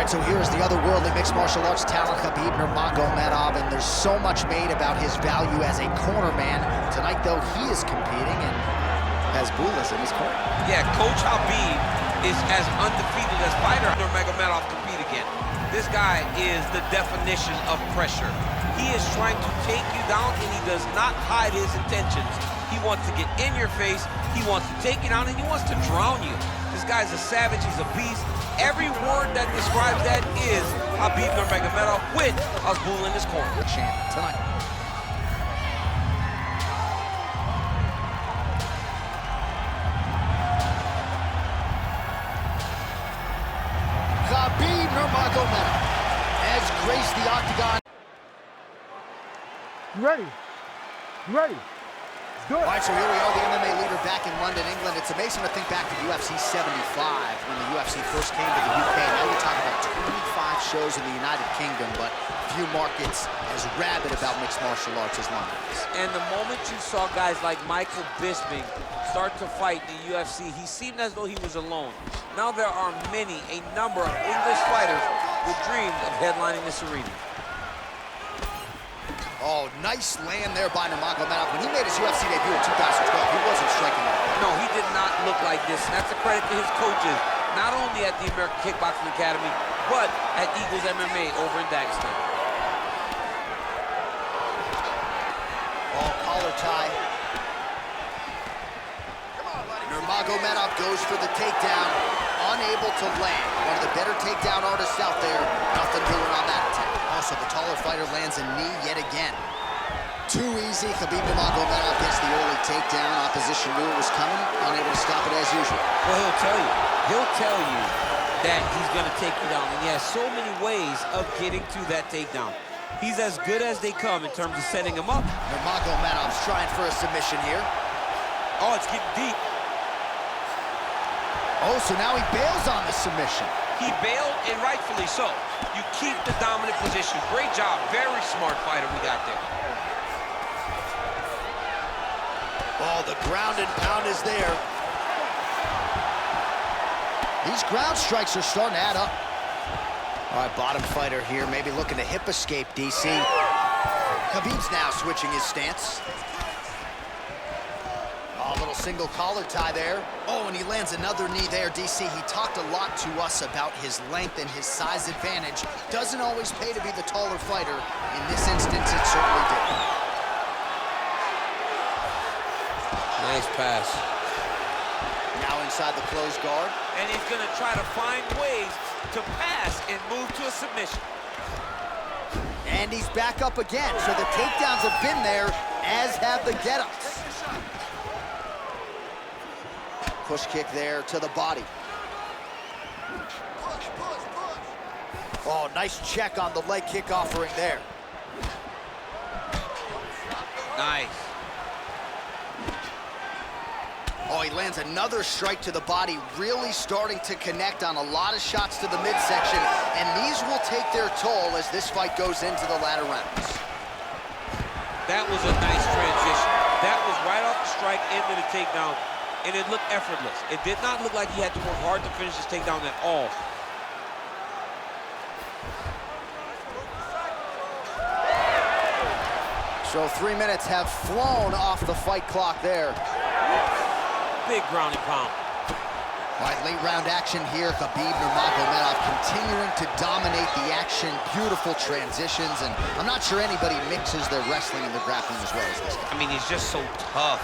right, so here's the otherworldly mixed martial arts talent, Khabib Nurmagomedov, and there's so much made about his value as a corner man. Tonight, though, he is competing and has Bulas in his corner. Yeah, Coach Habib is as undefeated as fighter Nurmagomedov compete again. This guy is the definition of pressure. He is trying to take you down, and he does not hide his intentions. He wants to get in your face, he wants to take you down, and he wants to drown you. This guy's a savage, he's a beast. Every word that describes that is Khabib Nurmagomedov with Azbul in his corner. Champ tonight. Khabib Nurmagomedov has graced the octagon. You ready? You ready? All right, so here we are, the MMA leader back in London, England. It's amazing to think back to UFC 75 when the UFC first came to the UK. Now we're talking about 25 shows in the United Kingdom, but few markets as rabid about mixed martial arts as London is. And the moment you saw guys like Michael Bisping start to fight in the UFC, he seemed as though he was alone. Now there are a number of English fighters who dreamed of headlining this arena. Oh, nice land there by Nurmagomedov. When he made his UFC debut in 2012, he wasn't striking that. No, he did not look like this, and that's a credit to his coaches, not only at the American Kickboxing Academy, but at Eagles MMA over in Dagestan. Oh, collar tie. Nurmagomedov goes for the takedown, unable to land. One of the better takedown artists out there, nothing doing on that attempt. Also, the taller fighter lands a knee yet again. Too easy. Khabib Nurmagomedov gets the early takedown. Opposition knew it was coming, unable to stop it as usual. Well, he'll tell you that he's going to take you down, and he has so many ways of getting to that takedown. He's as good as they come in terms of setting him up. Nurmagomedov's trying for a submission here. Oh, it's getting deep. Oh, so now he bails on the submission. He bailed, and rightfully so. You keep the dominant position. Great job. Very smart fighter we got there. Oh, the ground and pound is there. These ground strikes are starting to add up. All right, bottom fighter here, maybe looking to hip escape, DC. Khabib's now switching his stance. Oh, a little single collar tie there. Oh, and he lands another knee there, DC. He talked a lot to us about his length and his size advantage. Doesn't always pay to be the taller fighter. In this instance, it certainly did. Nice pass. Now inside the closed guard. And he's going to try to find ways to pass and move to a submission. And he's back up again. So the takedowns have been there, as have the get-ups. Push kick there to the body. Oh, nice check on the leg kick offering there. Nice. Oh, he lands another strike to the body, really starting to connect on a lot of shots to the midsection, and these will take their toll as this fight goes into the latter rounds. That was a nice transition. That was right off the strike into the takedown, and it looked effortless. It did not look like he had to work hard to finish this takedown at all. So 3 minutes have flown off the fight clock there. Big ground and pound. All right, late round action here. Khabib Nurmagomedov continuing to dominate the action. Beautiful transitions, and I'm not sure anybody mixes their wrestling and their grappling as well as this guy. I mean, he's just so tough.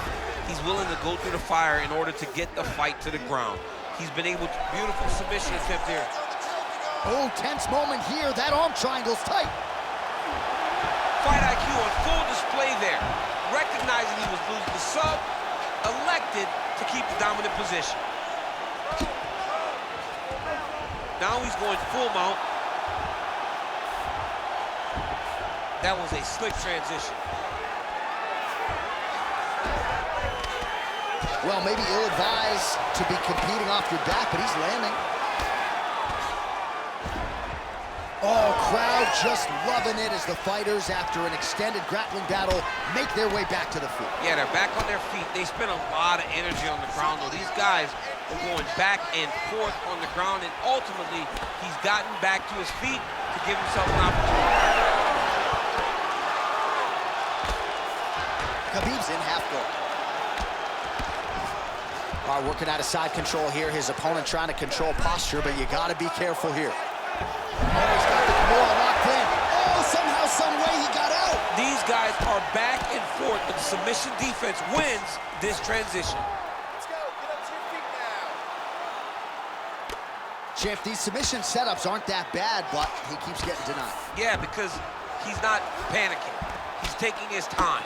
He's willing to go through the fire in order to get the fight to the ground. He's been able to, beautiful submission attempt here. Oh, tense moment here. That arm triangle's tight. Fight IQ on full display there. Recognizing he was losing the sub, elected to keep the dominant position. Now he's going full mount. That was a slick transition. Well, maybe ill-advised to be competing off your back, but he's landing. Oh, crowd just loving it as the fighters, after an extended grappling battle, make their way back to the field. Yeah, they're back on their feet. They spent a lot of energy on the ground, though. These guys going back and forth on the ground, and ultimately, he's gotten back to his feet to give himself an opportunity. Khabib's in half guard. All right, working out of side control here. His opponent trying to control posture, but you got to be careful here. Oh, he's got the Kimura locked in. Oh, somehow, some way he got out. These guys are back and forth, but the submission defense wins this transition. Let's go. Get up to your feet now. Champ, these submission setups aren't that bad, but he keeps getting denied. Yeah, because he's not panicking. He's taking his time.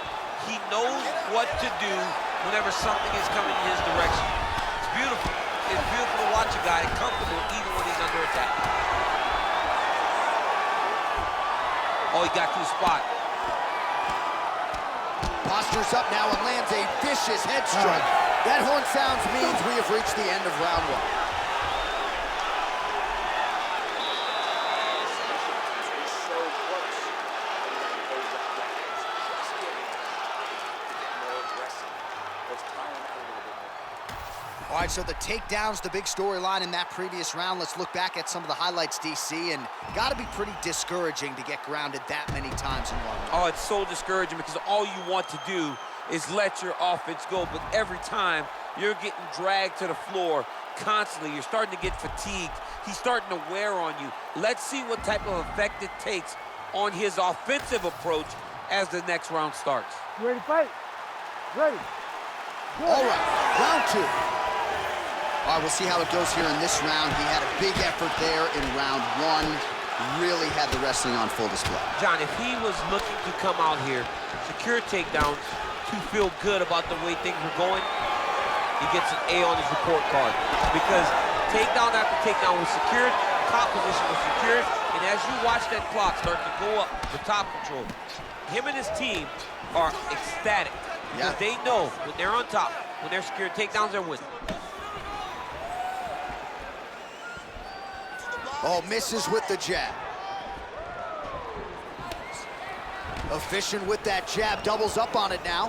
He knows what to do whenever something is coming in his direction. It's beautiful. It's beautiful to watch a guy comfortable even when he's under attack. Oh, he got to the spot. Postures up now and lands a vicious head strike. That horn sounds means we have reached the end of round one. All right, so the takedown's the big storyline in that previous round. Let's look back at some of the highlights, DC, and got to be pretty discouraging to get grounded that many times in one round. Oh, it's so discouraging because all you want to do is let your offense go, but every time you're getting dragged to the floor constantly, you're starting to get fatigued. He's starting to wear on you. Let's see what type of effect it takes on his offensive approach as the next round starts. You ready to fight? Ready. Good. All right, round two. All right, we'll see how it goes here in this round. He had a big effort there in round one. Really had the wrestling on full display. John, if he was looking to come out here, secure takedowns, to feel good about the way things were going, he gets an A on his report card. Because takedown after takedown was secured, top position was secured, and as you watch that clock start to go up the top control, him and his team are ecstatic. Because they know when they're on top, when they're secured takedowns, they're winning. Oh, misses with the jab. Efficient with that jab, doubles up on it now.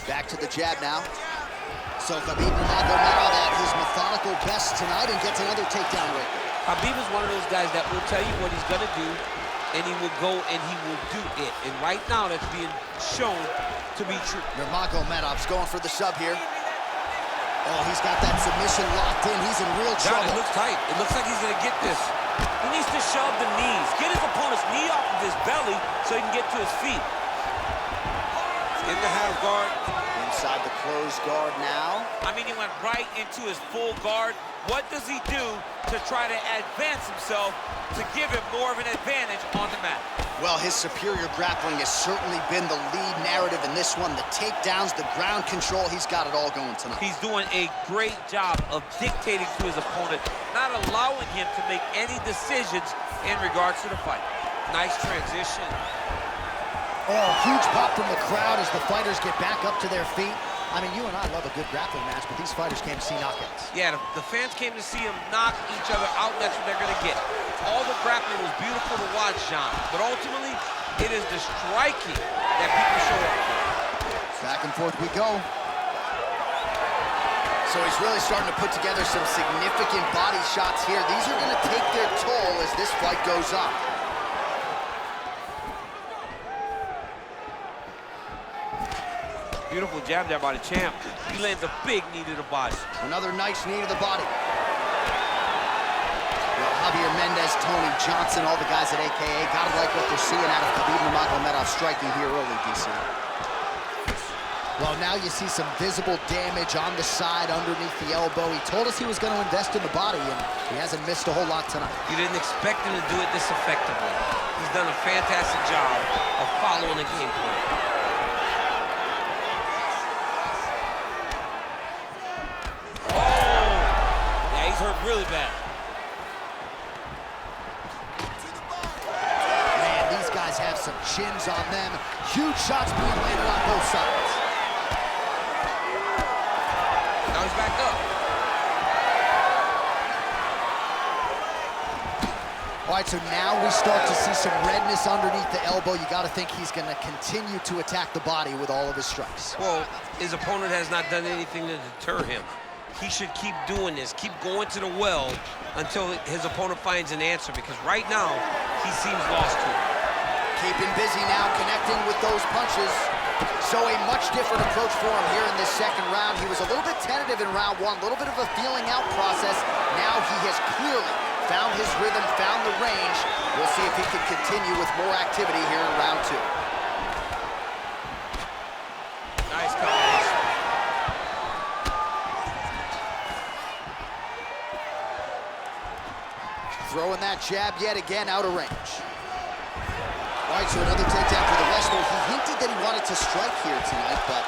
Back to the jab now. So Khabib Nurmagomedov at his methodical best tonight and gets another takedown right there. Khabib is one of those guys that will tell you what he's gonna do, and he will go and he will do it. And right now, that's being shown to be true. Nurmagomedov's going for the sub here. Oh, he's got that submission locked in. He's in real John, trouble. it looks tight. It looks like he's gonna get this. He needs to shove the knees. Get his opponent's knee off of his belly so he can get to his feet. In the half guard. Inside the closed guard now. I mean, he went right into his full guard. What does he do to try to advance himself to give him more of an advantage on the mat? Well, his superior grappling has certainly been the lead narrative in this one. The takedowns, the ground control, he's got it all going tonight. He's doing a great job of dictating to his opponent, not allowing him to make any decisions in regards to the fight. Nice transition. Oh, huge pop from the crowd as the fighters get back up to their feet. I mean, you and I love a good grappling match, but these fighters came to see knockouts. Yeah, the fans came to see him knock each other out, and that's what they're going to get. All the grappling was beautiful to watch, John, but ultimately, it is the striking that people show up for. Back and forth we go. So he's really starting to put together some significant body shots here. These are going to take their toll as this fight goes on. Beautiful jab there by the champ. He lands a big knee to the body. Another nice knee to the body. Well, Javier Mendez, Tony Johnson, all the guys at AKA, gotta like what they're seeing out of Khabib Nurmagomedov striking here early, DC. Well, now you see some visible damage on the side underneath the elbow. He told us he was going to invest in the body, and he hasn't missed a whole lot tonight. You didn't expect him to do it this effectively. He's done a fantastic job of following the game plan. Hurt really bad. Man, these guys have some chins on them. Huge shots being landed on both sides. Now he's back up. All right, so now we start to see some redness underneath the elbow. You got to think he's going to continue to attack the body with all of his strikes. Well, his opponent has not done anything to deter him. He should keep doing this, keep going to the well until his opponent finds an answer, because right now, he seems lost to it. Keeping busy now, connecting with those punches. So a much different approach for him here in this second round. He was a little bit tentative in round one, a little bit of a feeling out process. Now he has clearly found his rhythm, found the range. We'll see if he can continue with more activity here in round two. Nice combination. Throwing that jab yet again out of range. All right, so another takedown for the wrestler. He hinted that he wanted to strike here tonight, but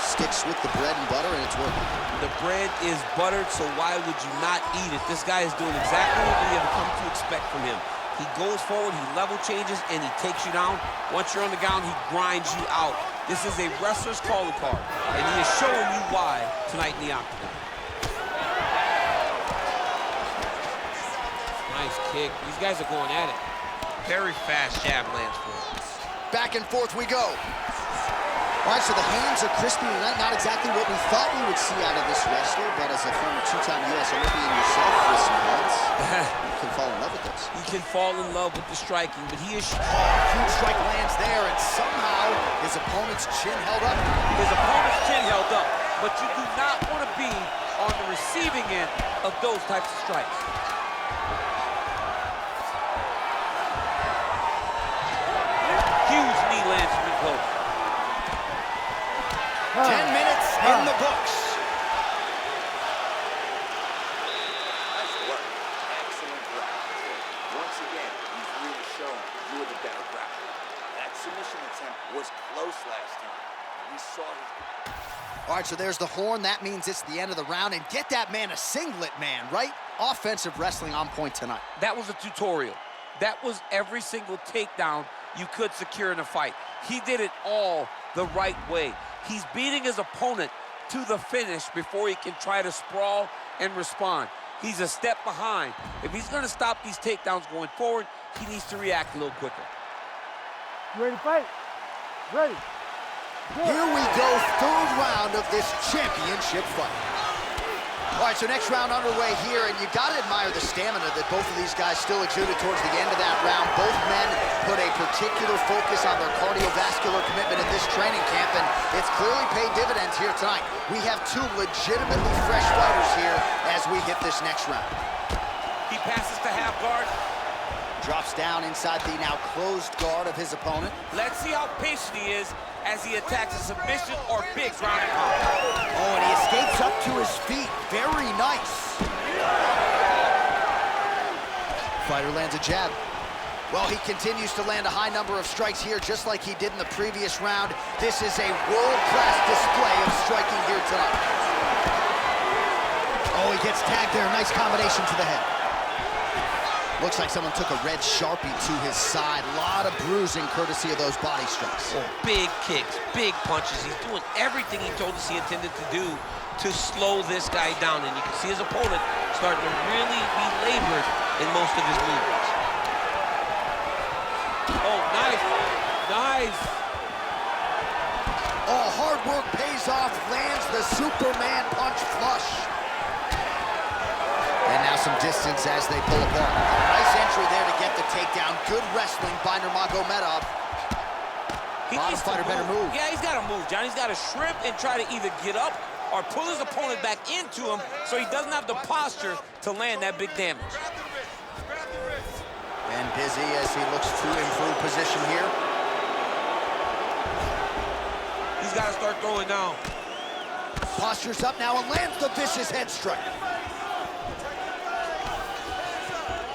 sticks with the bread and butter, and it's working. The bread is buttered, so why would you not eat it? This guy is doing exactly what we have come to expect from him. He goes forward, he level changes, and he takes you down. Once you're on the ground, he grinds you out. This is a wrestler's calling card, and he is showing you why tonight in the octagon. Nice kick. These guys are going at it. Very fast jab lands for him. Back and forth we go. All right, so the hands are crispy tonight. Not exactly what we thought we would see out of this wrestler, but as a former two-time U.S. Olympian yourself with some hands, you can fall in love with those. He can fall in love with the striking, but he is... Huge strike lands there, and somehow his opponent's chin held up. His opponent's chin held up, but you do not want to be on the receiving end of those types of strikes. Huge knee lands from the close. 10 minutes in the books. Nice work. Excellent grappling. Once again, he's really shown you were the better grappler. That submission attempt was close last time. We saw his... All right, so there's the horn. That means it's the end of the round. And get that man a singlet, man, right? Offensive wrestling on point tonight. That was a tutorial. That was every single takedown you could secure in a fight. He did it all the right way. He's beating his opponent to the finish before he can try to sprawl and respond. He's a step behind. If he's going to stop these takedowns going forward, he needs to react a little quicker. You ready to fight? Ready. Go. Here we go, third round of this championship fight. All right, so next round underway here, and you got to admire the stamina that both of these guys still exuded towards the end of that round. Both men put a particular focus on their cardiovascular commitment in this training camp, and it's clearly paid dividends here tonight. We have two legitimately fresh fighters here as we hit this next round. He passes to half guard. Drops down inside the now closed guard of his opponent. Let's see how patient he is as he attacks a submission or big ground and pound. Oh, and he escapes up to his feet. Very nice. Fighter lands a jab. Well, he continues to land a high number of strikes here, just like he did in the previous round. This is a world-class display of striking here tonight. Oh, he gets tagged there. Nice combination to the head. Looks like someone took a red Sharpie to his side. A lot of bruising courtesy of those body strikes. Oh, big kicks, big punches. He's doing everything he told us he intended to do to slow this guy down. And you can see his opponent starting to really be labored in most of his movements. Oh, nice. Nice. Oh, hard work pays off. Lands the Superman punch flush. And now some distance as they pull apart. Nice entry there to get the takedown. Good wrestling by Nurmagomedov. Bottom fighter better move. Yeah, he's got to move, John. He's got to shrimp and try to either get up or pull his opponent back into him so he doesn't have the posture to land that big damage. And busy as he looks to improve position here. He's got to start throwing down. Postures up now and lands the vicious head strike.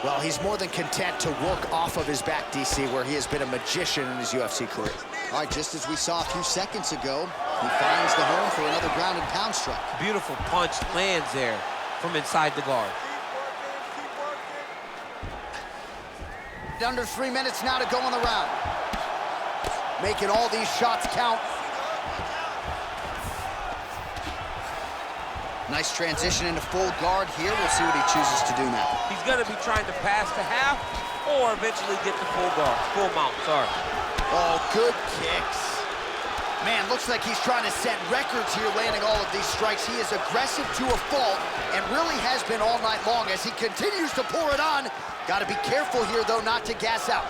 Well, he's more than content to work off of his back, DC, where he has been a magician in his UFC career. All right, just as we saw a few seconds ago, he finds the home for another ground and pound strike. Beautiful punch lands there from inside the guard. Under 3 minutes now to go in the round. Making all these shots count. Nice transition into full guard here. We'll see what he chooses to do now. He's gonna be trying to pass to half or eventually get to full guard, full mount, sorry. Oh, good kicks. Man, looks like he's trying to set records here, landing all of these strikes. He is aggressive to a fault and really has been all night long as he continues to pour it on. Got to be careful here, though, not to gas out.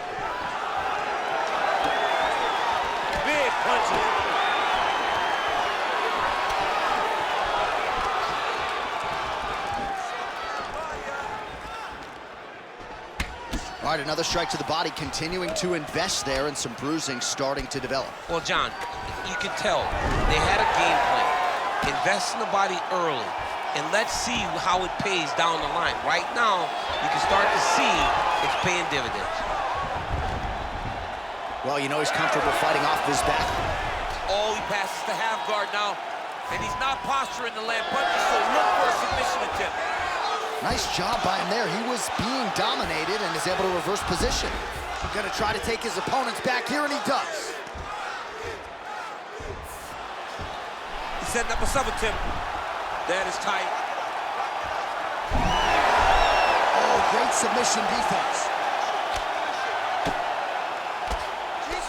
Big punches. All right, another strike to the body, continuing to invest there, and some bruising starting to develop. Well, John, you can tell they had a game plan. Invest in the body early, and let's see how it pays down the line. Right now, you can start to see it's paying dividends. Well, you know he's comfortable fighting off his back. Oh, he passes to half guard now, and he's not posturing to land punches, so look for a submission attempt. Nice job by him there. He was being dominated and is able to reverse position. Gonna try to take his opponents back here, and he does. He's setting up a sub attempt. That is tight. Oh, great submission defense.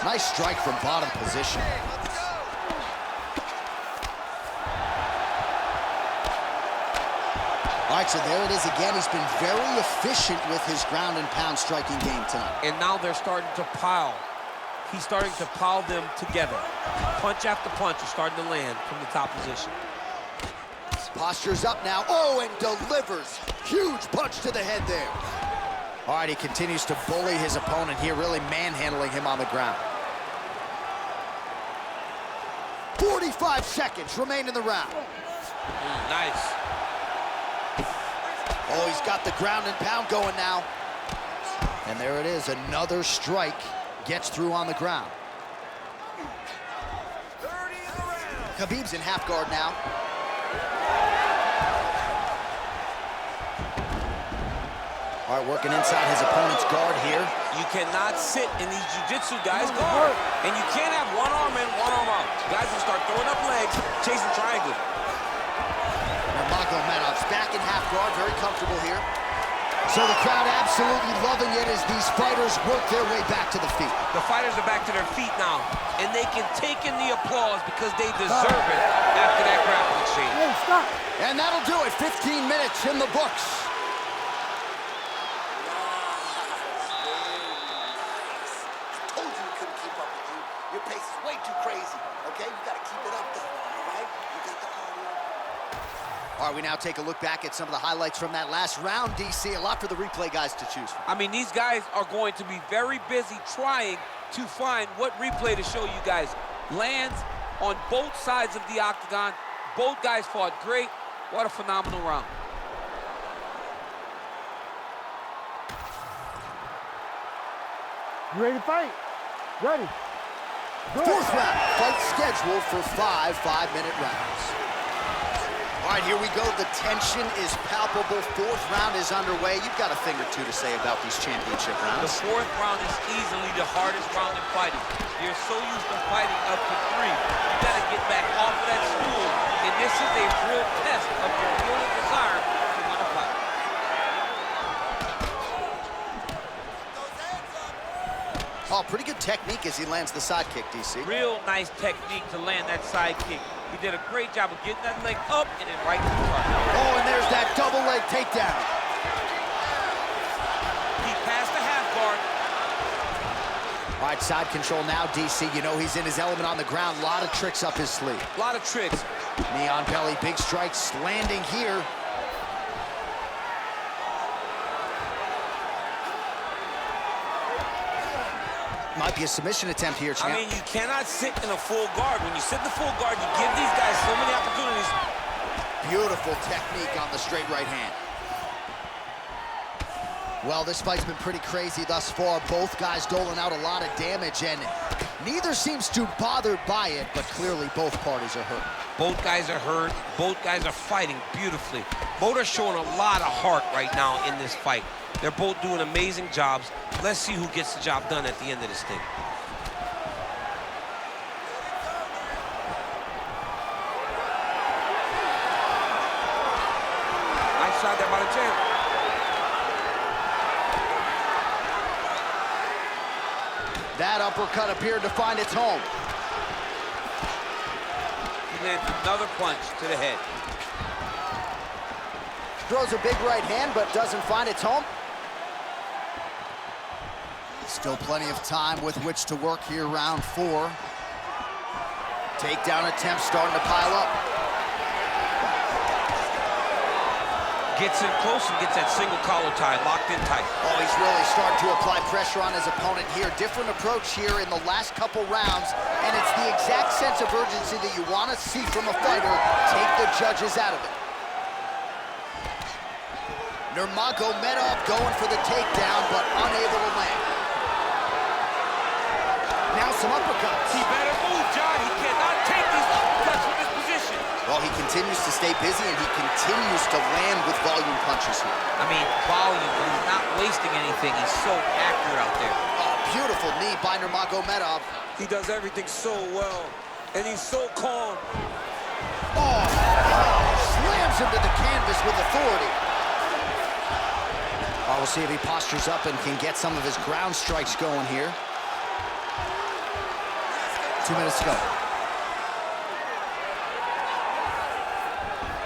Nice strike from bottom position. All right, so there it is again. He's been very efficient with his ground and pound striking game tonight. And now they're starting to pile. He's starting to pile them together. Punch after punch is starting to land from the top position. His posture's up now. Oh, and delivers. Huge punch to the head there. All right, he continues to bully his opponent here, really manhandling him on the ground. 45 seconds remain in the round. Nice. Oh, he's got the ground and pound going now. And there it is, another strike gets through on the ground. Khabib's in half guard now. All right, working inside his opponent's guard here. You cannot sit in these jiu-jitsu guys' guard. And you can't have one arm in, one arm out. Guys will start throwing up legs, chasing triangles. Nurmagomedov's back in half guard, very comfortable here. So the crowd absolutely loving it as these fighters work their way back to the feet. The fighters are back to their feet now, and they can take in the applause because they deserve it after that grappling exchange. Hey, stop. And that'll do it, 15 minutes in the books. I told you we couldn't keep up with you. Your pace is way too crazy, okay? You gotta keep it up, though, all right? You got the cardio. All right, we now take a look back at some of the highlights from that last round, DC. A lot for the replay guys to choose from. I mean, these guys are going to be very busy trying to find what replay to show you guys. Lands on both sides of the octagon. Both guys fought great. What a phenomenal round. You ready to fight? Ready. Good. Fourth round, fight scheduled for 5 5-minute rounds. All right, here we go. The tension is palpable. Fourth round is underway. You've got a thing or two to say about these championship The rounds. fourth round is easily the hardest round in fighting. You're so used to fighting up to 3. You gotta get back off of that stool. And this is a real test of your will and desire to win a fight. Oh, pretty good technique as he lands the side kick, DC. Real nice technique to land that side kick. He did a great job of getting that leg up and then right to the target. Oh, and there's that double leg takedown. He passed the half guard. All right, side control now, DC. You know he's in his element on the ground. A lot of tricks up his sleeve. A lot of tricks. Knee on belly, big strikes landing here. Might be a submission attempt here, champ. I mean, you cannot sit in a full guard. When you sit in the full guard, you give these guys so many opportunities. Beautiful technique on the straight right hand. Well, this fight's been pretty crazy thus far. Both guys doling out a lot of damage, and neither seems too bothered by it, but clearly both parties are hurt. Both guys are hurt. Both guys are fighting beautifully. Both are showing a lot of heart right now in this fight. They're both doing amazing jobs. Let's see who gets the job done at the end of this thing. That uppercut appeared to find its home. He lands another punch to the head. Throws a big right hand, but doesn't find its home. Still plenty of time with which to work here, round 4. Takedown attempts starting to pile up. Gets in close and gets that single collar tie locked in tight. Oh, he's really starting to apply pressure on his opponent here. Different approach here in the last couple rounds, and it's the exact sense of urgency that you want to see from a fighter. Take the judges out of it. Nurmagomedov going for the takedown, but unable to land. Now some uppercuts. He better move, John. He cannot take these uppercuts from this position. Well, he continues to stay busy, and he continues to land with volume punches here. I mean, volume, but he's not wasting anything. He's so accurate out there. Oh, beautiful knee by Nurmagomedov. He does everything so well, and he's so calm. Oh, slams him to the canvas with authority. Oh, we'll see if he postures up and can get some of his ground strikes going here. 2 minutes to go.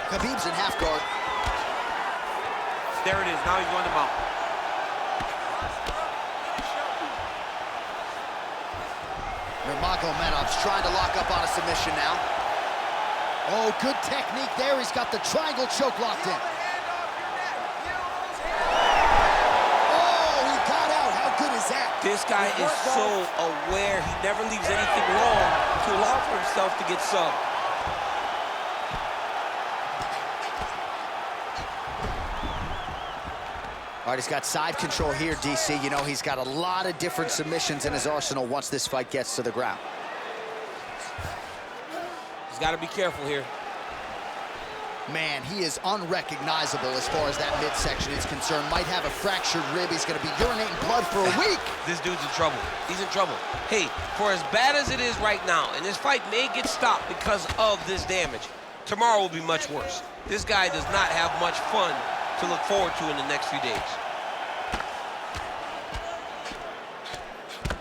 Khabib's in half guard. There it is. Now he's going to mount. Nurmagomedov's trying to lock up on a submission now. Oh, good technique there. He's got the triangle choke locked in. Oh, he got out. How good is that? This guy is so aware. He never leaves anything wrong to allow for himself to get subbed. All right, he's got side control here, DC. You know, he's got a lot of different submissions in his arsenal once this fight gets to the ground. He's got to be careful here. Man, he is unrecognizable as far as that midsection is concerned. Might have a fractured rib. He's going to be urinating blood for a week. This dude's in trouble. He's in trouble. Hey, for as bad as it is right now, and this fight may get stopped because of this damage, tomorrow will be much worse. This guy does not have much fun to look forward to in the next few days.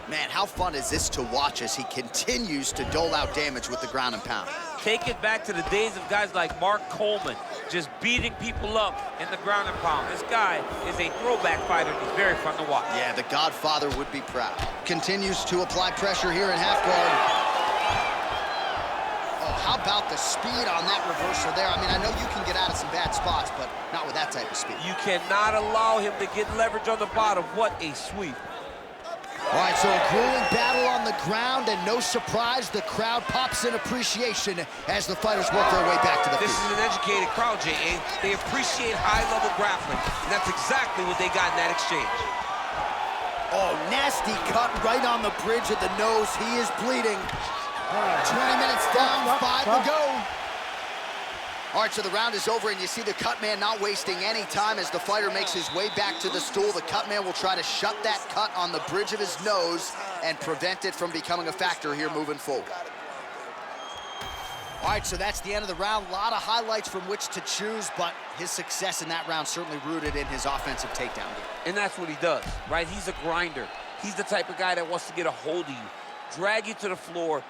Man, how fun is this to watch as he continues to dole out damage with the ground and pound? Take it back to the days of guys like Mark Coleman, just beating people up in the ground and pound. This guy is a throwback fighter. He's very fun to watch. Yeah, the Godfather would be proud. Continues to apply pressure here in half guard. Oh, how about the speed on that reversal there? I mean, I know you can get out of some bad spots, but not with that type of speed. You cannot allow him to get leverage on the bottom. What a sweep. All right, so a grueling battle on the ground, and no surprise, the crowd pops in appreciation as the fighters work their way back to the feet. This is an educated crowd, J.A. They appreciate high-level grappling, and that's exactly what they got in that exchange. Oh, nasty cut right on the bridge of the nose. He is bleeding. 20 minutes down, 5 to go. All right, so the round is over, and you see the cut man not wasting any time as the fighter makes his way back to the stool. The cut man will try to shut that cut on the bridge of his nose and prevent it from becoming a factor here moving forward. All right, so that's the end of the round. A lot of highlights from which to choose, but his success in that round certainly rooted in his offensive takedown game. And that's what he does, right? He's a grinder. He's the type of guy that wants to get a hold of you, drag you to the floor.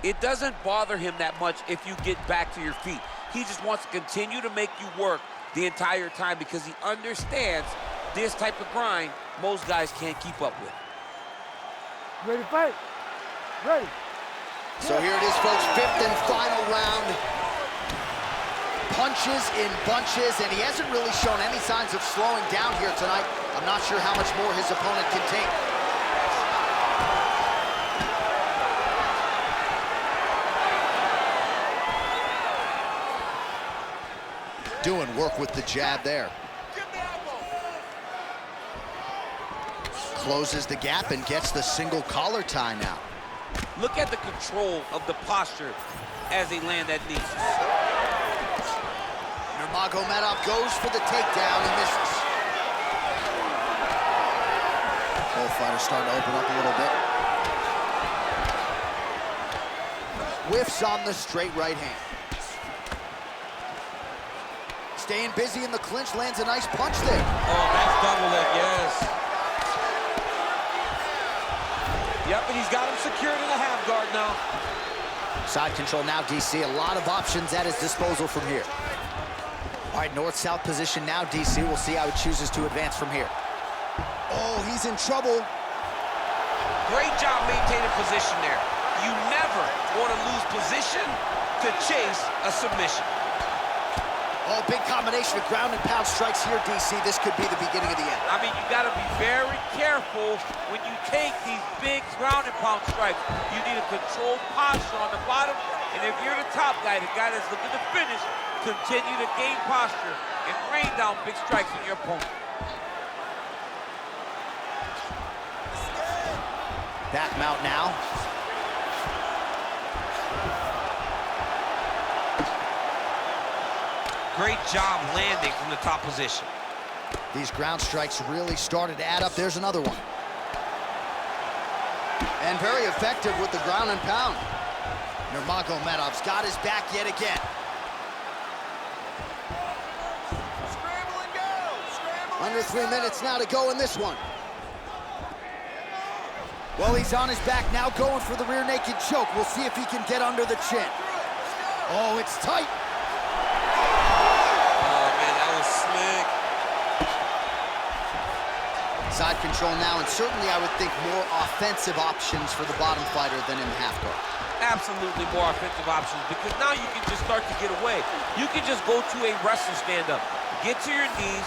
It doesn't bother him that much if you get back to your feet. He just wants to continue to make you work the entire time because he understands this type of grind most guys can't keep up with. Ready to fight? Ready. So here it is, folks, 5th and final round. Punches in bunches, and he hasn't really shown any signs of slowing down here tonight. I'm not sure how much more his opponent can take. Doing work with the jab there. Closes the gap and gets the single collar tie now. Look at the control of the posture as they land that knee. Nurmagomedov goes for the takedown and misses. Both fighters starting to open up a little bit. Whiffs on the straight right hand. Staying busy in the clinch, lands a nice punch there. Oh, nice double leg, yes. Yep, and Side control now, DC. A lot of options at his disposal from here. All right, north-south position now, DC. We'll see how he chooses to advance from here. Oh, he's in trouble. Great job maintaining position there. You never want to lose position to chase a submission. Oh, big combination of ground and pound strikes here, DC. This could be the beginning of the end. I mean, you got to be very careful when you take these big ground and pound strikes. You need a controlled posture on the bottom, and if you're the top guy, the guy that's looking to finish, continue to gain posture and rain down big strikes on your opponent. Back mount now. Great job landing from the top position. These ground strikes really started to add up. There's another one. And very effective with the ground and pound. Nurmagomedov's got his back yet again. Scramble and go! Scramble! Under 3 minutes now to go in this one. Well, he's on his back now, going for the rear naked choke. We'll see if he can get under the chin. Oh, it's tight. Side control now, and certainly I would think more offensive options for the bottom fighter than in the half guard. Absolutely more offensive options, because now you can just start to get away. You can just go to a wrestling stand-up, get to your knees.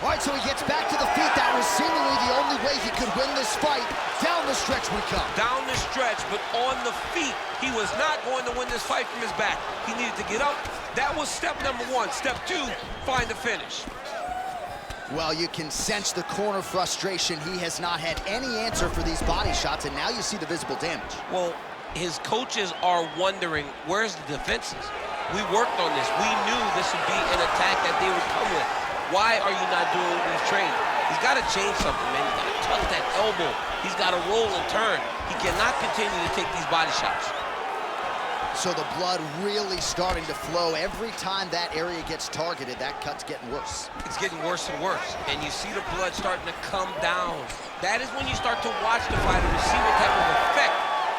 All right, so he gets back to the feet. That was seemingly the only way he could win this fight. Down the stretch we come. Down the stretch, but on the feet. He was not going to win this fight from his back. He needed to get up. That was step number one. Step two, find the finish. Well, you can sense the corner frustration. He has not had any answer for these body shots, and now you see the visible damage. Well, his coaches are wondering, where's the defenses? We worked on this. We knew this would be an attack that they would come with. Why are you not doing what we've trained? He's got to change something, man. He's got to tuck that elbow. He's got to roll and turn. He cannot continue to take these body shots. So the blood really starting to flow. Every time that area gets targeted, that cut's getting worse. It's getting worse and worse. And you see the blood starting to come down. That is when you start to watch the fighter to see what type of effect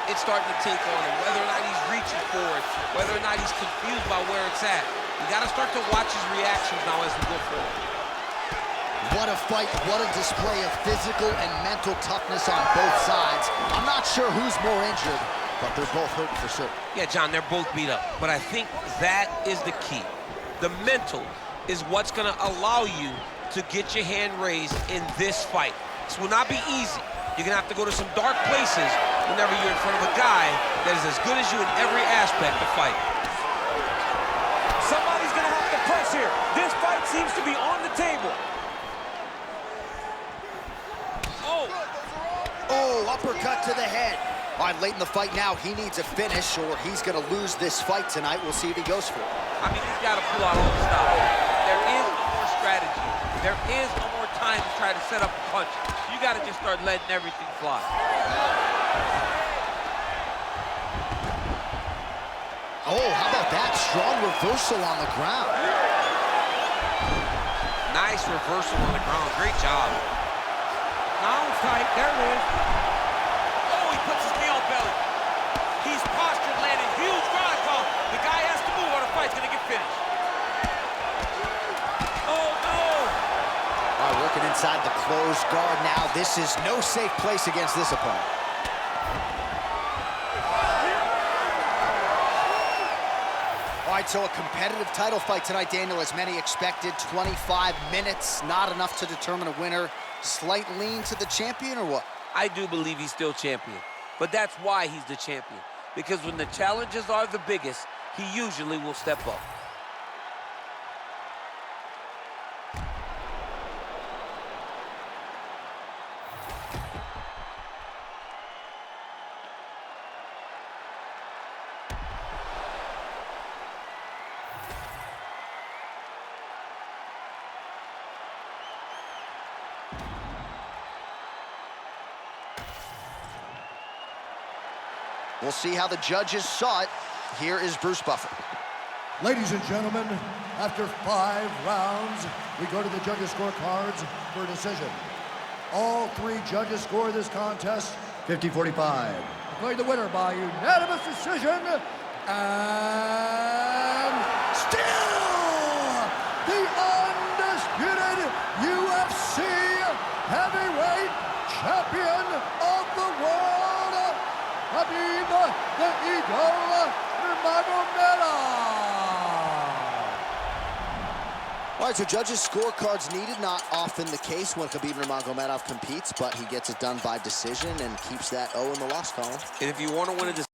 it's starting to take on him, whether or not he's reaching for it, whether or not he's confused by where it's at. You got to start to watch his reactions now as we go forward. What a fight, what a display of physical and mental toughness on both sides. I'm not sure who's more injured, but they're both hurting for sure. Yeah, John, they're both beat up. But I think that is the key. The mental is what's going to allow you to get your hand raised in this fight. This will not be easy. You're going to have to go to some dark places whenever you're in front of a guy that is as good as you in every aspect of fight. Somebody's going to have to press here. This fight seems to be on the table. Oh, uppercut to the head. All right, late in the fight now, he needs a finish or he's going to lose this fight tonight. We'll see if he goes for it. I mean, he's got to pull out all the stuff. There is no more strategy. There is no more time to try to set up a punch. You got to just start letting everything fly. Oh, how about that? Strong reversal on the ground. Nice reversal on the ground. Great job. Now it's tight. There it is. Oh, he puts his knee on belly. He's postured, landing huge ground call. The guy has to move or the fight's going to get finished. Oh, no. All right, working inside the closed guard now. This is no safe place against this opponent. All right, so a competitive title fight tonight, Daniel, as many expected. 25 minutes, not enough to determine a winner. Slight lean to the champion or what? I do believe he's still champion, but that's why he's the champion. Because when the challenges are the biggest, he usually will step up. We'll see how the judges saw it. Here is Bruce Buffer. Ladies and gentlemen, after 5 rounds, we go to the judges' scorecards for a decision. All 3 judges score this contest 50-45. declaring the winner by unanimous decision, and still the undisputed UFC heavyweight champion of the world, Khabib the Eagle Nurmagomedov. All right, so judges' scorecards needed. Not often the case when Khabib Nurmagomedov competes, but he gets it done by decision and keeps that O in the loss column. And if you want to win a decision,